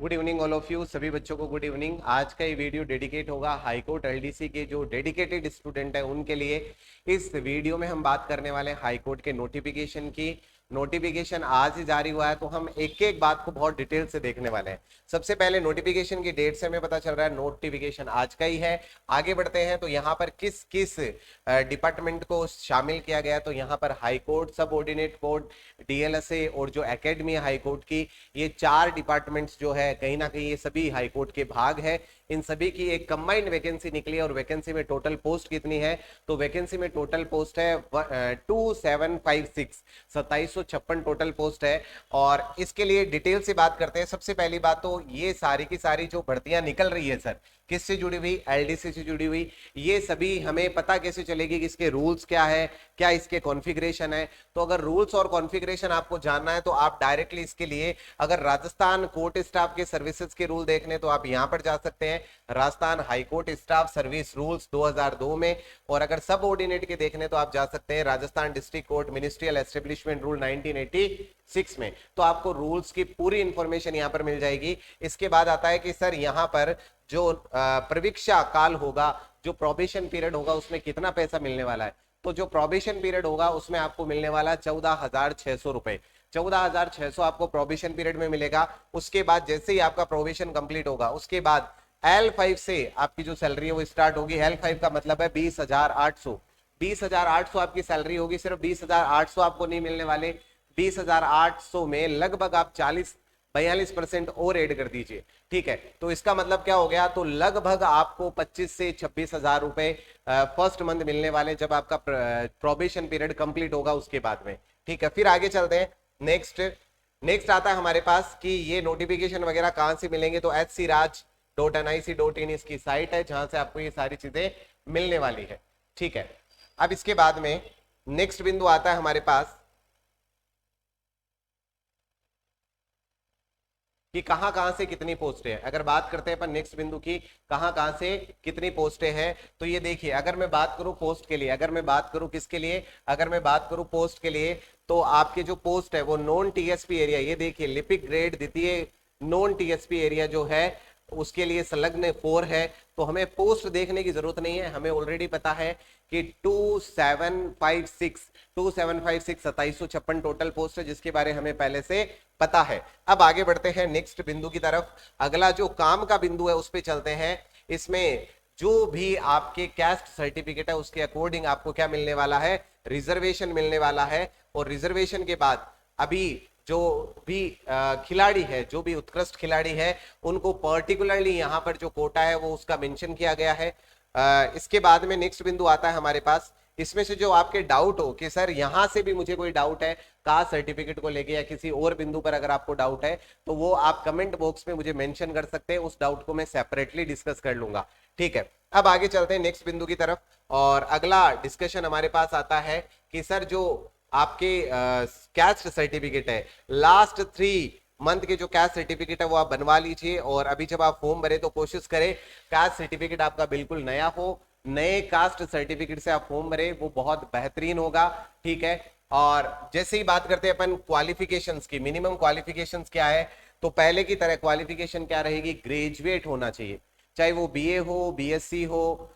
Good evening all of you, सभी बच्चों को गुड इवनिंग। आज का ये वीडियो डेडिकेट होगा हाईकोर्ट एलडीसी के जो डेडिकेटेड स्टूडेंट हैं उनके लिए। इस वीडियो में हम बात करने वाले हैं हाईकोर्ट के नोटिफिकेशन की। नोटिफिकेशन आज ही जारी हुआ है, तो हम एक एक बात को बहुत डिटेल से देखने वाले हैं। सबसे पहले नोटिफिकेशन की डेट से हमें पता चल रहा है नोटिफिकेशन आज का ही है। आगे बढ़ते हैं तो यहाँ पर किस किस डिपार्टमेंट को शामिल किया गया, तो यहाँ पर हाईकोर्ट, सब ऑर्डिनेट कोर्ट, डीएलएसए और जो एकेडमी है हाईकोर्ट की, ये चार डिपार्टमेंट्स जो है कहीं ना कहीं ये सभी हाईकोर्ट के भाग है। इन सभी की एक कंबाइंड वैकेंसी निकली है और वैकेंसी में टोटल पोस्ट कितनी है, तो वैकेंसी में टोटल पोस्ट है 2756, 2756 टोटल पोस्ट है। और इसके लिए डिटेल से बात करते हैं। सबसे पहली बात तो ये सारी की सारी जो भर्तियां निकल रही है सर, किससे जुड़ी हुई, एलडीसी से जुड़ी हुई। ये सभी हमें पता कैसे चलेगी कि इसके रूल्स क्या है, क्या इसके कॉन्फ़िगरेशन है। तो अगर रूल्स और कॉन्फ़िगरेशन आपको जानना है तो आप डायरेक्टली इसके लिए अगर राजस्थान कोर्ट स्टाफ के सर्विसेज के रूल देखने तो आप यहां पर जा सकते हैं, Rajasthan high court staff service rules 2002 में। और अगर सब ऑर्डिनेट के देखने तो आप जा सकते हैं Rajasthan district court ministerial establishment rule 1986 में। तो आपको रूल्स की पूरी इंफॉर्मेशन यहां पर मिल जाएगी। इसके बाद आता है कि सर यहां पर जो प्रवीक्षा काल होगा, जो प्रोबेशन पीरियड होगा, उसमें कितना पैसा मिलने वाला है। तो जो प्रोबेशन पीरियड होगा उसमें आपको मिलने वाला 14,600 रुपए, 14,600 आपको प्रोबेशन पीरियड में मिलेगा। उसके बाद जैसे ही आपका प्रोबेशन कंप्लीट होगा उसके बाद L5 से आपकी जो सैलरी है वो स्टार्ट होगी। L5 का मतलब है 20,800, 20,800 आपकी सैलरी होगी। सिर्फ 20,800 आपको नहीं मिलने वाले, 20,800 में लगभग आप 42% और ऐड कर दीजिए, ठीक है। तो इसका मतलब क्या हो गया, तो लगभग आपको 25 से 26,000 रुपए फर्स्ट मंथ मिलने वाले जब आपका प्रोबेशन पीरियड कंप्लीट होगा उसके बाद में, ठीक है। फिर आगे चलते हैं। नेक्स्ट आता है हमारे पास कि ये नोटिफिकेशन वगैरह कहां से मिलेंगे, तो hcraj.nic.in इसकी साइट है जहां से आपको ये सारी चीजें मिलने वाली है, ठीक है। अब इसके बाद में नेक्स्ट बिंदु आता है हमारे पास कि कहां कहां से कितनी पोस्टें हैं। अगर बात करते हैं अपन नेक्स्ट बिंदु की, कहां कहां से कितनी पोस्टें हैं, तो ये देखिए, अगर मैं बात करूं पोस्ट के लिए, अगर मैं बात करूं किसके लिए, अगर मैं बात करूं पोस्ट के लिए, तो आपके जो पोस्ट है वो नॉन टीएसपी एरिया, ये देखिए लिपिक ग्रेड द्वितीय नॉन टीएसपी एरिया जो है उसके लिए संलग्न 4 है। तो हमें पोस्ट देखने की जरूरत नहीं है, हमें ऑलरेडी पता है कि 2756 2756 टोटल पोस्ट है, जिसके बारे हमें पहले से पता है। अब आगे बढ़ते हैं नेक्स्ट बिंदु की तरफ। अगला जो काम का बिंदु है उस पर चलते हैं। इसमें जो भी आपके कैस्ट सर्टिफिकेट है उसके अकॉर्डिंग आपको क्या मिलने वाला है, रिजर्वेशन मिलने वाला है। और रिजर्वेशन के बाद अभी जो भी खिलाड़ी है, जो भी उत्कृष्ट खिलाड़ी है, उनको पर्टिकुलरली यहाँ पर जो कोटा है वो उसका मेंशन किया गया है। इसके बाद में नेक्स्ट बिंदु आता है हमारे पास। इसमें से जो आपके डाउट हो कि सर यहां से भी मुझे कोई डाउट है कास्ट सर्टिफिकेट को लेके या किसी और बिंदु पर अगर आपको डाउट है तो वो आप कमेंट बॉक्स में मुझे मेंशन कर सकते हैं, उस डाउट को मैं सेपरेटली डिस्कस कर लूंगा, ठीक है। अब आगे चलते हैं नेक्स्ट बिंदु की तरफ। और अगला डिस्कशन हमारे पास आता है कि सर जो आपके कैस्ट सर्टिफिकेट है, लास्ट 3 मंथ के जो कैस्ट सर्टिफिकेट है वो आप बनवा लीजिए। और अभी जब आप फॉर्म भरे तो कोशिश करें कैस्ट सर्टिफिकेट आपका बिल्कुल नया हो, नए कास्ट सर्टिफिकेट से आप फॉर्म भरे, वो बहुत बेहतरीन होगा, ठीक है। और जैसे ही बात करते हैं अपन क्वालिफिकेशंस की, मिनिमम क्वालिफिकेशंस क्या है, तो पहले की तरह क्वालिफिकेशन क्या रहेगी, ग्रेजुएट होना चाहिए, चाहे वो बीए हो, बीएससी हो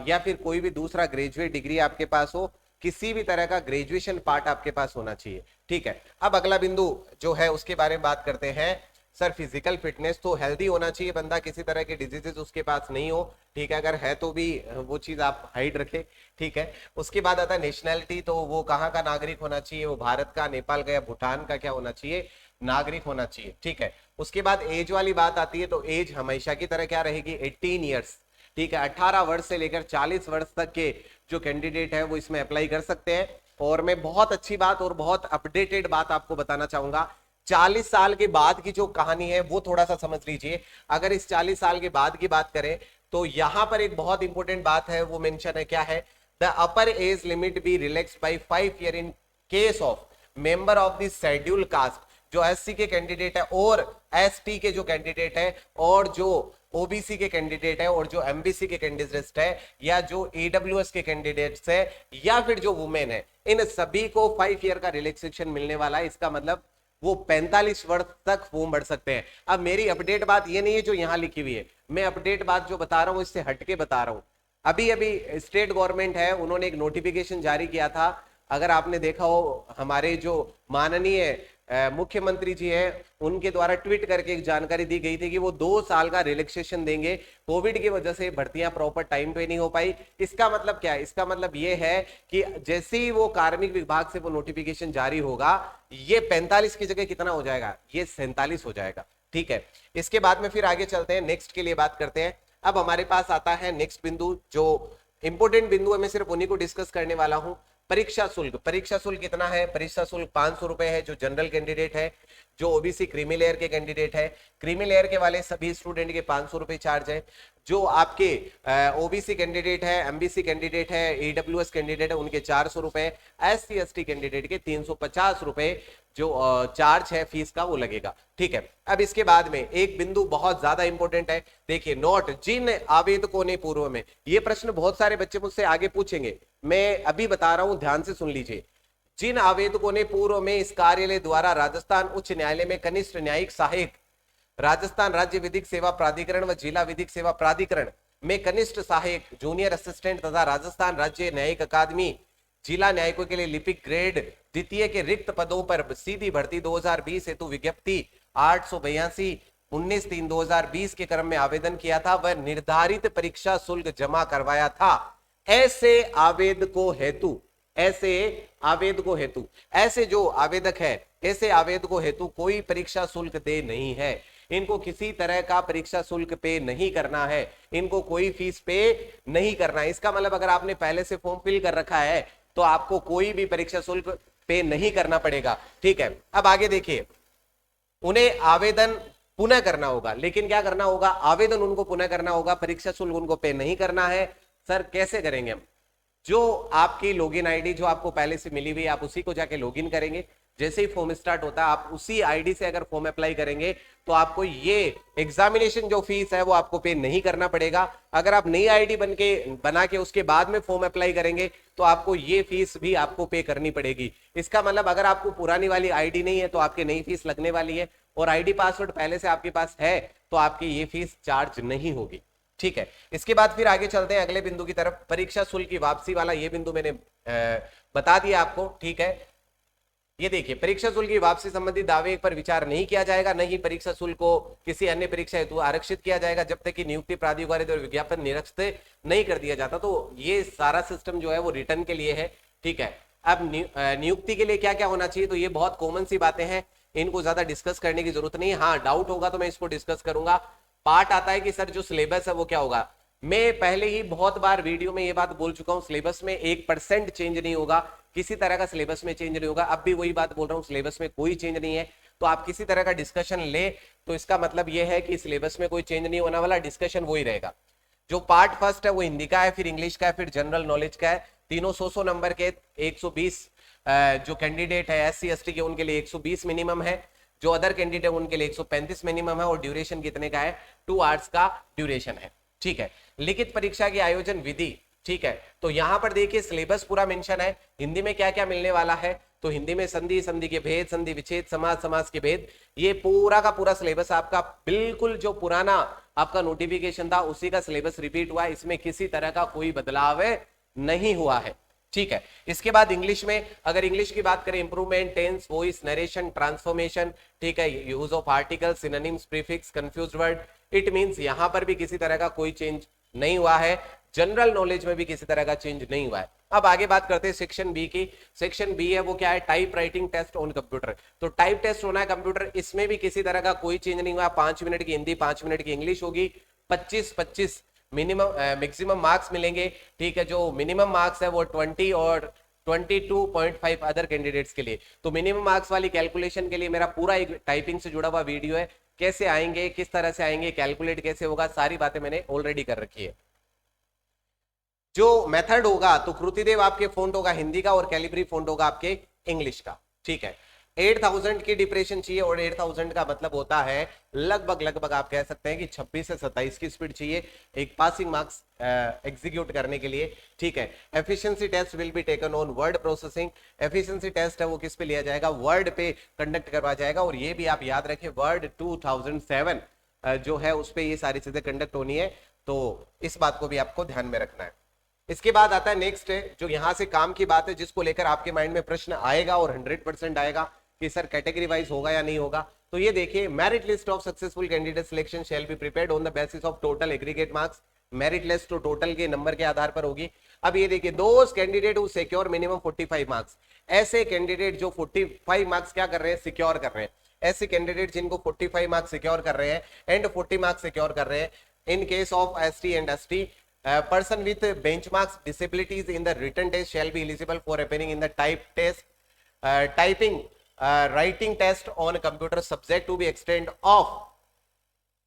या फिर कोई भी दूसरा ग्रेजुएट डिग्री आपके पास हो, किसी भी तरह का ग्रेजुएशन पार्ट आपके पास होना चाहिए, ठीक है। अब अगला बिंदु जो है उसके बारे में बात करते हैं। सर फिजिकल फिटनेस तो हेल्दी होना चाहिए बंदा, किसी तरह के डिजीजेस उसके पास नहीं हो, ठीक है। अगर है तो भी वो चीज आप हाइड रखें, ठीक है। उसके बाद आता है नेशनैलिटी, तो वो कहाँ का नागरिक होना चाहिए, वो भारत का, नेपाल का या भूटान का क्या होना चाहिए, नागरिक होना चाहिए, ठीक है। उसके बाद एज वाली बात आती है, तो एज हमेशा की तरह क्या रहेगी, 18 ईयर्स, ठीक है। 18 वर्ष से लेकर 40 वर्ष तक के जो कैंडिडेट है वो इसमें अप्लाई कर सकते हैं। और मैं बहुत अच्छी बात और बहुत अपडेटेड बात आपको बताना चाहूंगा, 40 साल के बाद की जो कहानी है वो थोड़ा सा समझ लीजिए। अगर इस 40 साल के बाद की बात करें तो यहां पर एक बहुत इंपॉर्टेंट बात है, वो मेंशन है, क्या है, the upper age limit be relaxed by 5 year in case of member of the scheduled caste, जो एससी के कैंडिडेट है और एसटी के जो कैंडिडेट है और जो ओबीसी के कैंडिडेट है और जो एमबीसी के कैंडिडेट्स है या जो ईडब्ल्यूएस के कैंडिडेट्स है या फिर जो वुमेन है, इन सभी को 5 ईयर का रिलैक्सेशन मिलने वाला है। इसका मतलब वो 45 वर्ष तक फॉर्म भर सकते हैं। अब मेरी अपडेट बात ये नहीं है जो यहां लिखी हुई है, मैं अपडेट बात जो बता रहा हूं इससे हटके बता रहा हूं। अभी अभी स्टेट गवर्नमेंट है, उन्होंने एक नोटिफिकेशन जारी किया था, अगर आपने देखा हो, हमारे जो माननीय मुख्यमंत्री जी हैं उनके द्वारा ट्वीट करके एक जानकारी दी गई थी कि वो 2 साल का रिलैक्सेशन देंगे। कोविड की वजह से भर्तियां प्रॉपर टाइम पे नहीं हो पाई। इसका मतलब क्या है? इसका मतलब ये है कि जैसे ही वो कार्मिक विभाग से वो नोटिफिकेशन जारी होगा, ये 45 की जगह कितना हो जाएगा? ये 47 हो जाएगा। ठीक है, इसके बाद में फिर आगे चलते हैं, नेक्स्ट के लिए बात करते हैं। अब हमारे पास आता है नेक्स्ट बिंदु, जो इंपोर्टेंट बिंदु है, मैं सिर्फ उन्हीं को डिस्कस करने वाला हूं। परीक्षा शुल्क। परीक्षा शुल्क कितना है? परीक्षा शुल्क 500 रुपए है जो जनरल कैंडिडेट है, जो ओबीसी क्रीमी लेयर के कैंडिडेट है, क्रीमी लेयर के वाले सभी स्टूडेंट के 500 रुपए चार्ज है। जो आपके ओबीसी कैंडिडेट है, एमबीसी कैंडिडेट है, ईडब्ल्यूएस कैंडिडेट है, उनके 400 रुपए, एससी एसटी कैंडिडेट के 350 रुपए जो चार्ज है फीस का वो लगेगा। ठीक है, अब इसके बाद में एक बिंदु बहुत ज्यादा इंपॉर्टेंट है, देखिए, नोट जिन आवेदकों ने पूर्व में, ये प्रश्न बहुत सारे बच्चे मुझसे आगे पूछेंगे, मैं अभी बता रहा हूं, ध्यान से सुन लीजिए। जिन आवेदकों ने पूर्व में इस कार्यालय द्वारा राजस्थान उच्च न्यायालय में कनिष्ठ न्यायिक सहायक, राजस्थान राज्य विधिक सेवा प्राधिकरण व जिला विधिक सेवा प्राधिकरण में कनिष्ठ सहायक, जूनियर असिस्टेंट तथा राजस्थान राज्य न्यायिक अकादमी जिला न्यायिकों के लिए लिपिक ग्रेड द्वितीय के रिक्त पदों पर सीधी भर्ती 2020 हेतु विज्ञप्ति 882 19/3/2020 के क्रम में आवेदन किया था, वह निर्धारित परीक्षा शुल्क जमा करवाया था। ऐसे आवेदकों हेतु, ऐसे जो आवेदक है, ऐसे आवेदकों हेतु कोई परीक्षा शुल्क दे नहीं है। इनको किसी तरह का परीक्षा शुल्क पे नहीं करना है, इनको कोई फीस पे नहीं करना है। इसका मतलब अगर आपने पहले से फॉर्म फिल कर रखा है तो आपको कोई भी परीक्षा शुल्क पे नहीं करना पड़ेगा। ठीक है, अब आगे देखिए, उन्हें आवेदन पुनः करना होगा, लेकिन क्या करना होगा? आवेदन उनको पुनः करना होगा, परीक्षा शुल्क उनको पे नहीं करना है। सर कैसे करेंगे हम? जो आपकी लॉगिन आईडी जो आपको पहले से मिली हुई, आप उसी को जाके लॉगिन करेंगे। जैसे ही फॉर्म स्टार्ट होता है, आप उसी आईडी से अगर फॉर्म अप्लाई करेंगे तो आपको ये एग्जामिनेशन जो फीस है वो आपको पे नहीं करना पड़ेगा। अगर आप नई आईडी बना के उसके बाद में फॉर्म अप्लाई करेंगे तो आपको ये फीस भी आपको पे करनी पड़ेगी। इसका मतलब अगर आपको पुरानी वाली आईडी नहीं है तो आपकी नई फीस लगने वाली है, और आईडी पासवर्ड पहले से आपके पास है तो आपकी ये फीस चार्ज नहीं होगी। ठीक है, इसके बाद फिर आगे चलते हैं अगले बिंदु की तरफ, परीक्षा शुल्क की वापसी वाला ये बिंदु मैंने बता दिया आपको। ठीक है, ये देखिए, परीक्षा शुल्क की वापसी संबंधी दावे पर विचार नहीं किया जाएगा, नहीं परीक्षा शुल्क को किसी अन्य परीक्षा हेतु आरक्षित किया जाएगा जब तक कि नियुक्ति प्राधिकारी द्वारा विज्ञापन निरस्त नहीं कर दिया जाता। तो ये सारा सिस्टम जो है वो रिटर्न के लिए है। ठीक है, अब नियुक्ति के लिए क्या क्या होना चाहिए, तो ये बहुत कॉमन सी बातें हैं, इनको ज्यादा डिस्कस करने की जरूरत नहीं है। हाँ, डाउट होगा तो मैं इसको डिस्कस करूंगा। पार्ट आता है कि सर जो सिलेबस है वो क्या होगा। मैं पहले ही बहुत बार वीडियो में ये बात बोल चुका हूं, सिलेबस में 1% चेंज नहीं होगा, किसी तरह का सिलेबस में चेंज नहीं होगा। अब भी वही बात बोल रहा हूं, सिलेबस में कोई चेंज नहीं है। तो आप किसी तरह का डिस्कशन ले तो इसका मतलब यह है कि सिलेबस में कोई चेंज नहीं होने वाला, डिस्कशन वही रहेगा। जो पार्ट फर्स्ट है वो हिंदी का है, फिर इंग्लिश का है, फिर जनरल नॉलेज का है। तीनों 100 नंबर के 120 जो कैंडिडेट है एससी एसटी के उनके लिए 120 मिनिमम है, जो अदर कैंडिडेट है उनके लिए 135 मिनिमम है, और ड्यूरेशन कितने का है? 2 आवर्स का ड्यूरेशन है। ठीक है, लिखित परीक्षा की आयोजन विधि। ठीक है, तो यहां पर देखिए सिलेबस पूरा मेंशन है, हिंदी में क्या क्या मिलने वाला है। तो हिंदी में संधि, संधि के भेद, संधि विच्छेद, समास, समास के भेद, ये पूरा का पूरा सिलेबस आपका बिल्कुल जो पुराना आपका नोटिफिकेशन था उसी का सिलेबस रिपीट हुआ है, इसमें किसी तरह का कोई बदलाव नहीं हुआ है। ठीक है, इसके बाद इंग्लिश में, अगर इंग्लिश की बात करें, improvement, tense, voice, narration, transformation, ठीक है, use of article, synonyms, prefix, confused word, it means यहां पर भी किसी तरह का कोई चेंज नहीं हुआ है। जनरल नॉलेज में भी किसी तरह का चेंज नहीं हुआ है। अब आगे बात करते हैं सेक्शन बी की। सेक्शन बी है वो क्या है? Type writing test on computer. तो टाइप टेस्ट होना है कंप्यूटर, इसमें भी किसी तरह का कोई चेंज नहीं हुआ। 5 मिनट की हिंदी, 5 मिनट की इंग्लिश होगी, 25-25 मिनिमम मैक्सिमम मार्क्स मिलेंगे। ठीक है, जो मिनिमम मार्क्स है वो 20 और 22.5 अदर कैंडिडेट्स के लिए। तो मिनिमम मार्क्स वाली कैलकुलेशन के लिए मेरा पूरा एक टाइपिंग से जुड़ा हुआ वीडियो है, कैसे आएंगे, किस तरह से आएंगे, कैलकुलेट कैसे होगा, सारी बातें मैंने ऑलरेडी कर रखी है। जो मेथड होगा तो कृतिदेव आपके फोंट होगा हिंदी का और कैलिब्री फोंट होगा आपके इंग्लिश का। ठीक है, 8000 की डिप्रेशन चाहिए और 8000 का मतलब होता है लगभग आप कह सकते हैं कि 26 से 27 की स्पीड चाहिए एक पासिंग मार्क्स एग्जीक्यूट करने के लिए। ठीक है, efficiency test will be taken on word processing. Efficiency test है वो किस पे लिया जाएगा, वर्ड पे कंडक्ट करवाया जाएगा। और ये भी आप याद रखें वर्ड 2007 जो है उस पे ये सारी चीजें कंडक्ट होनी है, तो इस बात को भी आपको ध्यान में रखना है। इसके बाद आता है नेक्स्ट है जो यहां से काम की बात है जिसको लेकर आपके माइंड में प्रश्न आएगा और 100% आएगा कि सर कैटेगरी वाइज होगा या नहीं होगा। तो ये देखिए, merit list of successful candidate selection shall be prepared on the basis of total aggregate marks. Merit list तो टोटल के नंबर के आधार पर होगी। अब ये देखिए, those candidate who secure minimum 45 marks, ऐसे कैंडिडेट जो 45 मार्क्स क्या कर रहे हैं, सिक्योर कर रहे हैं, ऐसे कैंडिडेट जिनको 45 मार्क्स सिक्योर कर रहे हैं एंड 40 मार्क्स सिक्योर कर रहे हैं इन case of ST and ST person with benchmarks disabilities in the written test shall be eligible for appearing in the type test writing test on computer subject to be extent of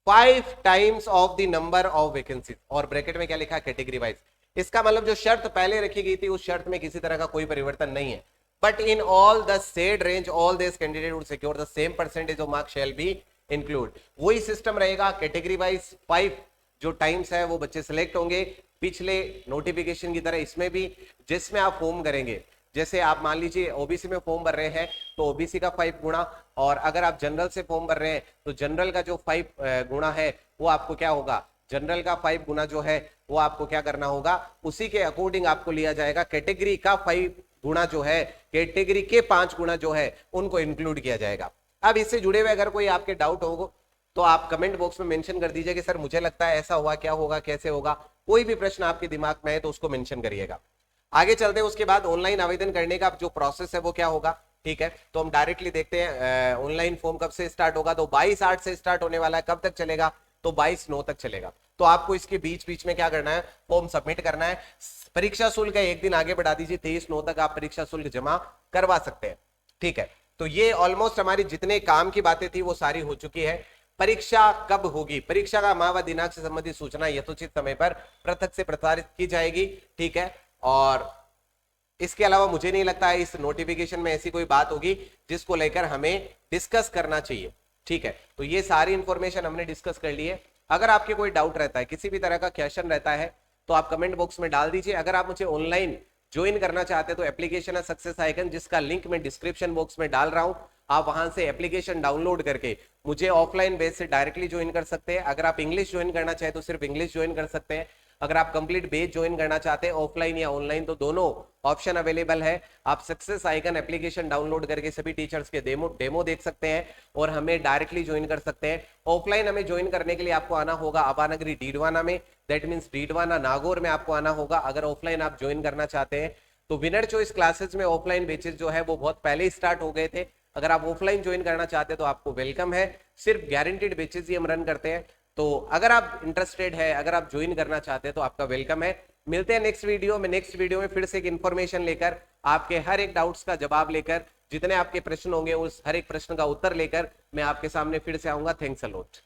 5 times of the number of vacancies। और bracket में क्या लिखा है, category wise. इसका मतलब जो शर्त पहले रखी गई थी उस शर्त में किसी तरह का कोई परिवर्तन नहीं है। But in all the said range all this candidate would secure the same percentage of marks shall be include. वही सिस्टम रहेगा, कैटेगरी वाइज 5 जो टाइम्स है वो बच्चे सिलेक्ट होंगे पिछले नोटिफिकेशन की तरह। इसमें भी जिसमें आप फॉर्म करेंगे, जैसे आप मान लीजिए ओबीसी में फॉर्म भर रहे हैं तो ओबीसी का 5 गुना, और अगर आप जनरल से फॉर्म भर रहे हैं तो जनरल का जो 5 गुना है वो आपको क्या होगा, जनरल का 5 गुना जो है वो आपको क्या करना होगा, उसी के अकॉर्डिंग आपको लिया जाएगा। कैटेगरी का 5 गुना जो है, कैटेगरी के 5 गुना जो है उनको इंक्लूड किया जाएगा। अब इससे जुड़े हुए अगर कोई आपके डाउट होगा तो आप कमेंट बॉक्स में मेंशन कर दीजिए कि सर मुझे लगता है ऐसा हुआ, क्या होगा, कैसे होगा। कोई भी प्रश्न आपके दिमाग में है तो उसको मेंशन करिएगा। आगे चलते हैं, उसके बाद ऑनलाइन आवेदन करने का जो प्रोसेस है वो क्या होगा। ठीक है, तो हम डायरेक्टली देखते हैं ऑनलाइन फॉर्म कब से स्टार्ट होगा। तो 22/8 से स्टार्ट होने वाला है। कब तक चलेगा, तो 22/9 तक चलेगा। तो आपको इसके बीच बीच में क्या करना है, फॉर्म सबमिट करना है। परीक्षा शुल्क एक दिन आगे बढ़ा दीजिए, 23/9 तक आप परीक्षा शुल्क जमा करवा सकते हैं। ठीक है, तो ये ऑलमोस्ट हमारी जितने काम की बातें थी वो सारी हो चुकी है। परीक्षा कब होगी, परीक्षा का माह व दिनांक से संबंधित सूचना यथोचित समय पर पृथक से प्रसारित की जाएगी। ठीक है, और इसके अलावा मुझे नहीं लगता है इस नोटिफिकेशन में ऐसी कोई बात होगी जिसको लेकर हमें डिस्कस करना चाहिए। ठीक है, तो ये सारी इंफॉर्मेशन हमने डिस्कस कर ली है। अगर आपके कोई डाउट रहता है, किसी भी तरह का क्वेश्चन रहता है तो आप कमेंट बॉक्स में डाल दीजिए। अगर आप मुझे ऑनलाइन ज्वाइन करना चाहते हैं तो एप्लीकेशन है सक्सेस आइकन, जिसका लिंक मैं डिस्क्रिप्शन बॉक्स में डाल रहा हूं। आप वहां से एप्लीकेशन डाउनलोड करके मुझे ऑफलाइन बेस से डायरेक्टली ज्वाइन कर सकते हैं। अगर आप इंग्लिश ज्वाइन करना चाहे तो सिर्फ इंग्लिश ज्वाइन कर सकते हैं। अगर आप कंप्लीट बेस ज्वाइन करना चाहते हैं ऑफलाइन या ऑनलाइन तो दोनों ऑप्शन अवेलेबल है। आप सक्सेस आइकन एप्लीकेशन डाउनलोड करके सभी टीचर्स के डेमो देख सकते हैं और हमें डायरेक्टली ज्वाइन कर सकते हैं। ऑफलाइन हमें ज्वाइन करने के लिए आपको आना होगा आबानगरी डीडवाना में, दैट मीन्स डीडवाना नागौर में आपको आना होगा अगर ऑफलाइन आप ज्वाइन करना चाहते हैं। तो विनर चॉइस क्लासेस में ऑफलाइन बैचेस जो है वो बहुत पहले स्टार्ट हो गए थे। अगर आप ऑफलाइन ज्वाइन करना चाहते हैं तो आपको वेलकम है। सिर्फ गारंटीड बैचेस ही हम रन करते हैं। तो अगर आप इंटरेस्टेड है, अगर आप ज्वाइन करना चाहते हैं तो आपका वेलकम है। मिलते हैं नेक्स्ट वीडियो में। नेक्स्ट वीडियो में फिर से एक इन्फॉर्मेशन लेकर, आपके हर एक डाउट्स का जवाब लेकर, जितने आपके प्रश्न होंगे उस हर एक प्रश्न का उत्तर लेकर मैं आपके सामने फिर से आऊंगा। Thanks a lot.